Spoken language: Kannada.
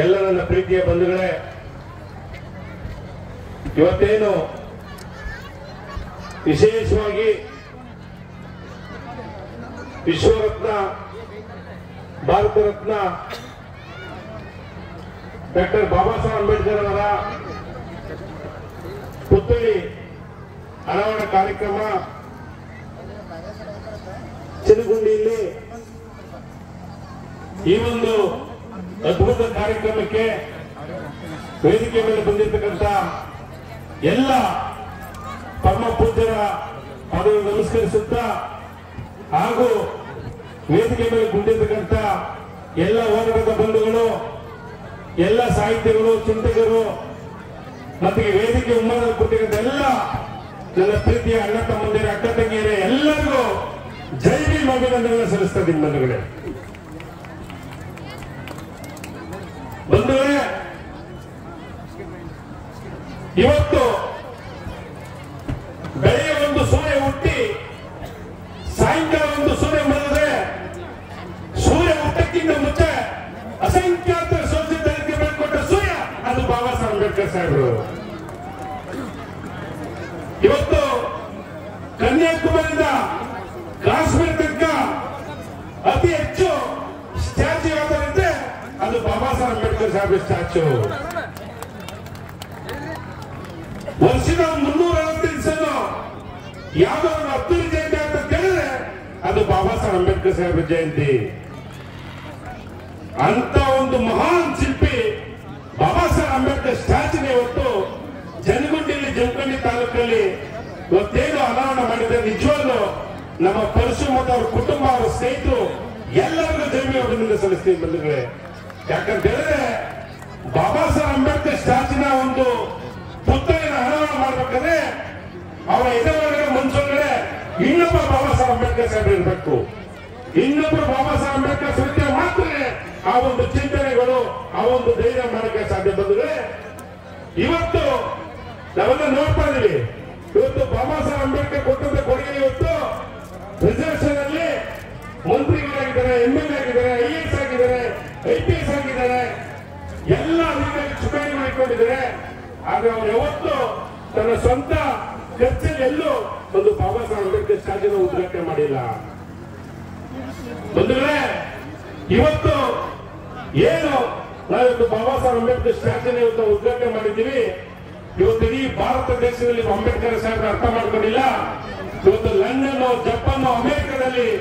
ಎಲ್ಲ ನನ್ನ ಪ್ರೀತಿಯ ಬಂಧುಗಳೇ, ಇವತ್ತೇನು ವಿಶೇಷವಾಗಿ ವಿಶ್ವರತ್ನ ಭಾರತ ರತ್ನ ಡಾಕ್ಟರ್ ಬಾಬಾ ಸಾಹೇಬ್ ಅಂಬೇಡ್ಕರ್ ಅವರ ಪುತ್ಥಳಿ ಅನಾವರಣ ಕಾರ್ಯಕ್ರಮ ಚಿನಗುಂಡಿಯಲ್ಲಿ ಈ ಒಂದು ಅದ್ಭುತ ಕಾರ್ಯಕ್ರಮಕ್ಕೆ ವೇದಿಕೆ ಮೇಲೆ ಬಂದಿರತಕ್ಕಂತ ಎಲ್ಲ ಪರಮ ಪೂಜ್ಯರ ಪಾದವನ್ನು ನಮಸ್ಕರಿಸುತ್ತಾ ಹಾಗೂ ವೇದಿಕೆ ಮೇಲೆ ಕುಂತಿರ್ತಕ್ಕಂಥ ಎಲ್ಲ ಹೋರಾಟದ ಬಂಧುಗಳು, ಎಲ್ಲ ಸಾಹಿತ್ಯಗಳು, ಚಿಂತಕರು ಮತ್ತು ವೇದಿಕೆ ಉಮ್ಮದಲ್ಲಿ ಕೂತಿರ್ತಕ್ಕಂಥ ಎಲ್ಲ ನನ್ನ ಪ್ರೀತಿಯ ಅಣ್ಣ ತಮ್ಮಂದಿರ, ಅಕ್ಕ ತಂಗಿಯರೇ ಎಲ್ಲರಿಗೂ ಜೈ ಭೀಮ್ ಅಭಿನಂದನೆ ಸಲ್ಲಿಸ್ತಾ ಇದ್ದೀನಿ ಬಂಧುಗಳೇ. ಬಂಧುಗಳೇ, ಇವತ್ತು ಬೆಳೆಯ ಒಂದು ಸೂರ್ಯ ಹುಟ್ಟಿ ಸಾಯಂಕಾಲ ಒಂದು ಸೂರ್ಯ ಮುಗಿದ್ರೆ, ಸೂರ್ಯ ಹುಟ್ಟಕ್ಕಿಂತ ಮುಂಚೆ ಅಸಂಖ್ಯಾತ ಶೋಷಿತರಿಗೆ ಬೆಳೆಕೊಟ್ಟ ಸೂರ್ಯ ಅದು ಬಾಬಾ ಸಾಹೇಬ್ ಅಂಬೇಡ್ಕರ್ ಸಾಹೇಬರು. ಇವತ್ತು ಕನ್ಯಾಕುಮಾರಿಯಿಂದ ಕಾಶ್ಮೀರ ತನಕ ಅತಿ ಹೆಚ್ಚು ಸ್ಟ್ಯಾಚ್ಯೂ ಯಾವ್ದಾರಿದ್ರೆ ಅದು ಬಾಬಾ ಸಾಹೇಬ್ ಅಂಬೇಡ್ಕರ್ ಸಾಹೇಬ್ ಸ್ಟ್ಯಾಚ್ಯೂ. ವರ್ಷದ 360 ದಿವಸ ಯಾವ್ದೋ ಒಂದು ಅಬ್ದುಲ್ ಜಯಂತಿ ಅಂತ ಕೇಳಿದ್ರೆ ಅದು ಬಾಬಾ ಸಾಹೇಬ್ ಅಂಬೇಡ್ಕರ್ ಸಾಹೇಬ್ ಜಯಂತಿ. ಅಂತ ಒಂದು ಮಹಾನ್ ಶಿಲ್ಪಿ ಬಾಬಾ ಸಾಹೇಬ್ ಅಂಬೇಡ್ಕರ್ ಸ್ಟ್ಯಾಚ್ಯೂನ ಇವತ್ತು ಜನಗುಂಡಿಯಲ್ಲಿ, ಜಮಖಂಡಿ ತಾಲೂಕಲ್ಲಿ ಇವತ್ತೇನು ಅನಾವರಣ ಮಾಡಿದ್ರೆ ನಿಜವಾಗ್ಲೂ ನಮ್ಮ ಪರಶು ಮತ್ತು ಅವ್ರ ಕುಟುಂಬ, ಅವರ ಸ್ನೇಹಿತರು ಎಲ್ಲರಿಗೂ ಜೈವಿ ಅಭಿನಂದನೆ ಸಲ್ಲಿಸ್ತೀವಿ ಬಂಧುಗಳೇ. ಯಾಕಂತ ಹೇಳಿದ್ರೆ ಬಾಬಾ ಸಾಹೇಬ್ ಅಂಬೇಡ್ಕರ್ ಸ್ಟ್ಯಾಚ್ಯೂನ ಒಂದು ಪುತ್ಥಳಿನ ಅನಾವರಣ ಮಾಡ್ಬೇಕಾದ್ರೆ ಅವರ ಎದುರುಗಡೆ ಮುಂಚೊಳಗಡೆ ಇನ್ನೊಬ್ಬ ಬಾಬಾ ಸಾಹೇಬ್ ಅಂಬೇಡ್ಕರ್ ಸಾಹೇಬ್ ಇರಬೇಕು. ಇನ್ನೊಬ್ಬರು ಬಾಬಾ ಸಾಹೇಬ್ ಅಂಬೇಡ್ಕರ್ ಸತ್ಯ ಮಾತ್ರ ಆ ಒಂದು ಚಿಂತನೆಗಳು, ಆ ಒಂದು ಧೈರ್ಯ ಮಾಡಕ್ಕೆ ಸಾಧ್ಯ. ಬಂಧುಗಳೇ, ಇವತ್ತು ನಾವೆಲ್ಲ ನೋಡ್ತಾ ಇದೀವಿ. ಇವತ್ತು ಬಾಬಾ ಸಾಹೇಬ್ ಅಂಬೇಡ್ಕರ್ ಕೊಟ್ಟಂತ ಕೊಡುಗೆ ಇವತ್ತು ರಿಸರ್ವೇಶನ್ ಅಲ್ಲಿ ಮಂತ್ರಿಗಳಾಗಿದ್ದಾರೆ, MLA ಆಗಿದ್ದಾರೆ, IAS ಆಗಿದ್ದಾರೆ, IPS ಆಗಿದ್ದಾರೆ, ಎಲ್ಲ ಅಧಿಕಾರಿ ಚುನಾವಣೆ ಮಾಡಿಕೊಂಡಿದ್ದಾರೆ. ಆದ್ರೆ ಅವರು ಯಾವತ್ತು ತನ್ನ ಸ್ವಂತ ಖರ್ಚಲ್ಲಿ ಎಲ್ಲೂ ಒಂದು ಬಾಬಾ ಸಾಹೇಬ್ ಅಂಬೇಡ್ಕರ್ ಸ್ಟ್ಯಾಚ್ಯೂನ ಉದ್ಘಾಟನೆ ಮಾಡಿಲ್ಲ. ಬಂಧುಗಳೇ, ಇವತ್ತು ಏನು ನಾವಿವತ್ತು ಬಾಬಾ ಸಾಹೇಬ್ ಅಂಬೇಡ್ಕರ್ ಸ್ಟ್ಯಾಚ್ಯೂನ ಇವತ್ತು ಉದ್ಘಾಟನೆ ಮಾಡಿದ್ದೀವಿ. ಇವತ್ತು ಇಡೀ ಭಾರತ ದೇಶದಲ್ಲಿ ಅಂಬೇಡ್ಕರ್ ಸಾಹೇಬ್ ಅರ್ಥ ಮಾಡ್ಕೊಂಡಿಲ್ಲ. ಇವತ್ತು ಲಂಡನ್, ಜಪಾನ್, ಅಮೆರಿಕದಲ್ಲಿ